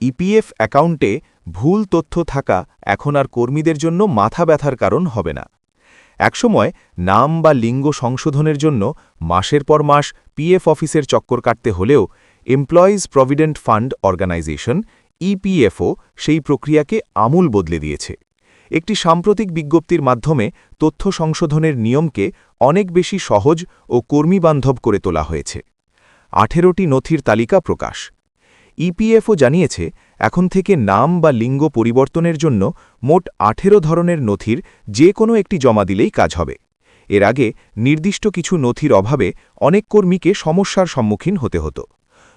EPF অ্যাকাউন্টে ভুল তথ্য থাকা এখন আর কর্মীদের জন্য মাথা ব্যথার কারণ হবে না। একসময় নাম বা লিঙ্গ সংশোধনের জন্য মাসের পর মাস পিএফ অফিসের চক্কর কাটতে হলেও employees provident fund organisation EPFO সেই প্রক্রিয়াকে আমূল বদলে দিয়েছে। একটি সাম্প্রতিক বিজ্ঞপ্তির মাধ্যমে তথ্য সংশোধনের নিয়মকে অনেক বেশি সহজ ও কর্মীবান্ধব করে তোলা হয়েছে। 18টি নথির তালিকা প্রকাশ। ইপিএফও জানিয়েছে এখন থেকে নাম বা লিঙ্গ পরিবর্তনের জন্য মোট 18 ধরনের নথির যে কোনো একটি জমা দিলেই কাজ হবে। এর আগে নির্দিষ্ট কিছু নথির অভাবে অনেক কর্মীকে সমস্যার সম্মুখীন হতে হতো।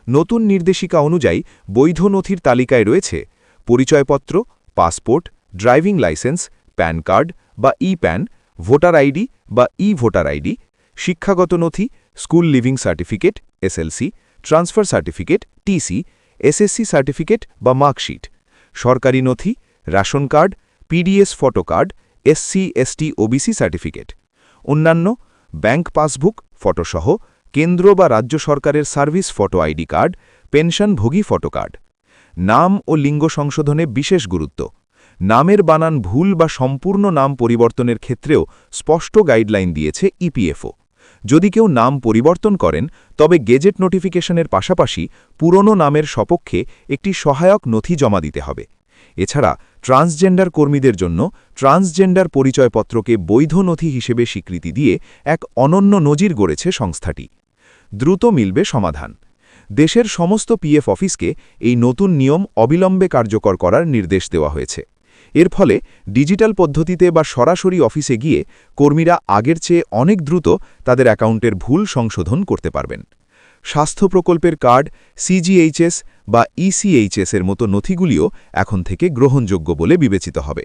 নতুন নির্দেশিকা অনুযায়ী বৈধ নথির তালিকায় রয়েছে পরিচয়পত্র, passport, driving licence, PAN card বা ই-প্যান, ভোটার আইডি বা ই-ভোটার আইডি, শিক্ষাগত নথি, school leaving certificate SLC, transfer certificate TC, SSC certificate বা মার্কশিট, সরকারি নথি, ration card, PDS photo card, SC ST OBC certificate, অন্যান্য ব্যাংক পাসবুক ফটোসহ কেন্দ্র বা রাজ্য সরকারের সার্ভিস ফটো আইডি কার্ড, পেনশনভোগী ফটো কার্ড। নাম ও লিঙ্গ সংশোধনে বিশেষ গুরুত্ব। নামের বানান ভুল বা সম্পূর্ণ নাম পরিবর্তনের ক্ষেত্রেও স্পষ্ট গাইডলাইন দিয়েছে ইপিএফও। যদি কেউ নাম পরিবর্তন করেন তবে গেজেট নোটিফিকেশনের পাশাপাশি পুরনো নামের সপক্ষে একটি সহায়ক নথি জমা দিতে হবে। এছাড়া ট্রান্সজেন্ডার কর্মীদের জন্য ট্রান্সজেন্ডার পরিচয়পত্রকে বৈধ নথি হিসেবে স্বীকৃতি দিয়ে এক অনন্য নজির গড়েছে সংস্থাটি। দ্রুত মিলবে সমাধান। দেশের সমস্ত পিএফ অফিসকে এই নতুন নিয়ম অবিলম্বে কার্যকর করার নির্দেশ দেওয়া হয়েছে। এর ফলে ডিজিটাল পদ্ধতিতে বা সরাসরি অফিসে গিয়ে কর্মীরা আগের চেয়ে অনেক দ্রুত তাদের অ্যাকাউন্টের ভুল সংশোধন করতে পারবেন। স্বাস্থ্য প্রকল্পের কার্ড, সিজিএইচএস বা ইসিএইচএস এর মতো নথিগুলিও এখন থেকে গ্রহণযোগ্য বলে বিবেচিত হবে।